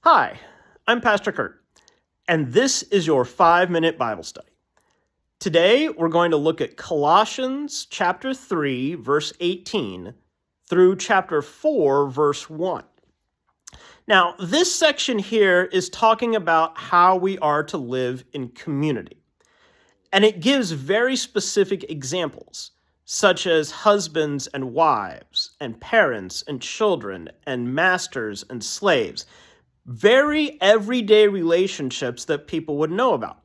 Hi, I'm Pastor Kurt, and this is your 5-minute Bible study. Today, we're going to look at Colossians chapter 3, verse 18, through chapter 4, verse 1. Now, this section here is talking about how we are to live in community, and it gives very specific examples, such as husbands and wives, and parents and children, and masters and slaves. Very everyday relationships that people would know about.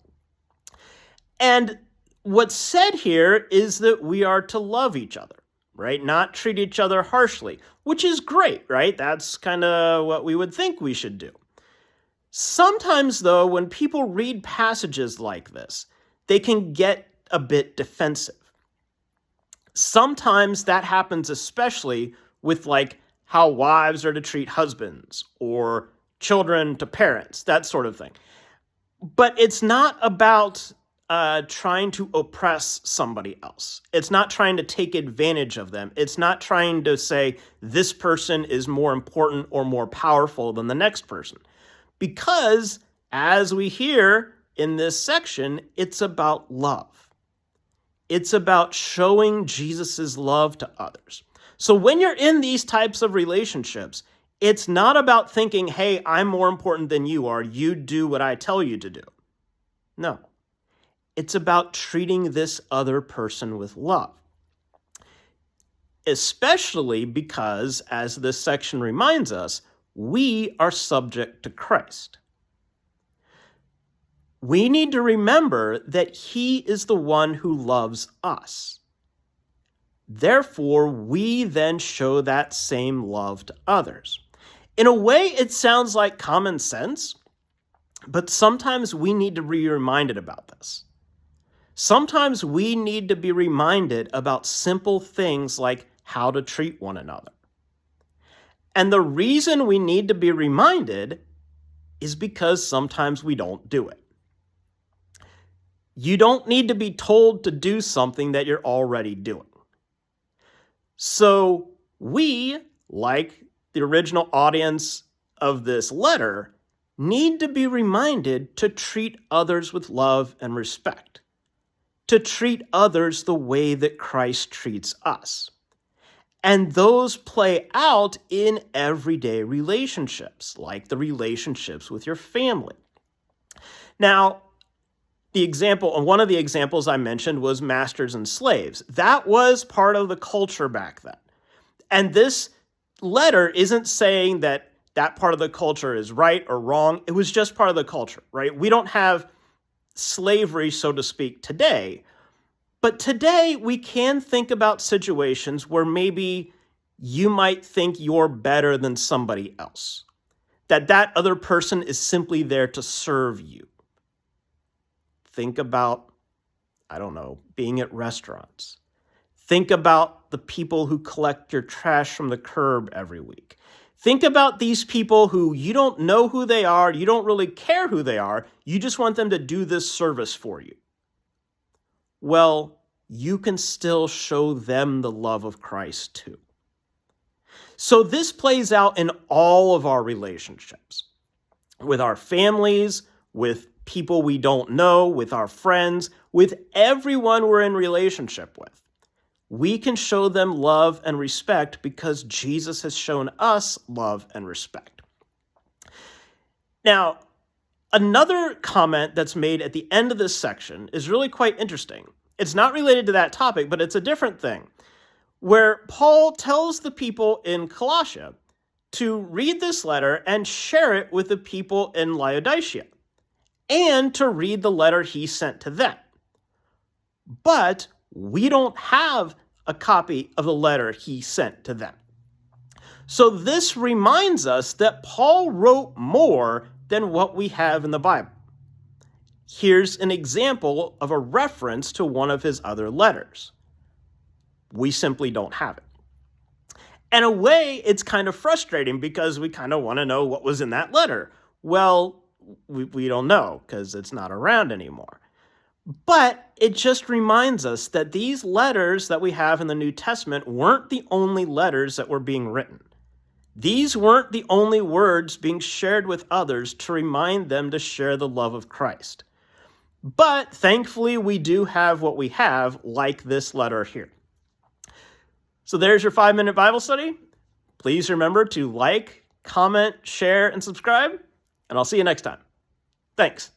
And what's said here is that we are to love each other, right? Not treat each other harshly, which is great, right? That's kind of what we would think we should do. Sometimes, though, when people read passages like this, they can get a bit defensive. Sometimes that happens especially with how wives are to treat husbands or children to parents, that sort of thing. But it's not about trying to oppress somebody else. It's not trying to take advantage of them. It's not trying to say this person is more important or more powerful than the next person. Because, as we hear in this section, it's about love. It's about showing Jesus' love to others. So when you're in these types of relationships, it's not about thinking, hey, I'm more important than you are. You do what I tell you to do. No. It's about treating this other person with love. Especially because, as this section reminds us, we are subject to Christ. We need to remember that He is the one who loves us. Therefore, we then show that same love to others. In a way, it sounds like common sense, but sometimes we need to be reminded about this. Sometimes we need to be reminded about simple things like how to treat one another. And the reason we need to be reminded is because sometimes we don't do it. You don't need to be told to do something that you're already doing. So we, like the original audience of this letter, need to be reminded to treat others with love and respect, to treat others the way that Christ treats us. And those play out in everyday relationships, like the relationships with your family. Now, one of the examples I mentioned was masters and slaves. That was part of the culture back then. And this letter isn't saying that part of the culture is right or wrong. It was just part of the culture, right? We don't have slavery, so to speak, today. But today we can think about situations where maybe you might think you're better than somebody else. That other person is simply there to serve you. Think about, being at restaurants. Think about the people who collect your trash from the curb every week. Think about these people who you don't know who they are, you don't really care who they are, you just want them to do this service for you. Well, you can still show them the love of Christ too. So this plays out in all of our relationships, with our families, with people we don't know, with our friends, with everyone we're in relationship with. We can show them love and respect because Jesus has shown us love and respect. Now, another comment that's made at the end of this section is really quite interesting. It's not related to that topic, but it's a different thing, where Paul tells the people in Colossia to read this letter and share it with the people in Laodicea, and to read the letter he sent to them. But we don't have a copy of the letter he sent to them. So this reminds us that Paul wrote more than what we have in the Bible. Here's an example of a reference to one of his other letters. We simply don't have it. In a way, it's kind of frustrating because we kind of want to know what was in that letter. Well, we don't know because it's not around anymore. But it just reminds us that these letters that we have in the New Testament weren't the only letters that were being written. These weren't the only words being shared with others to remind them to share the love of Christ. But thankfully, we do have what we have, like this letter here. So there's your 5-minute Bible study. Please remember to like, comment, share, and subscribe, and I'll see you next time. Thanks.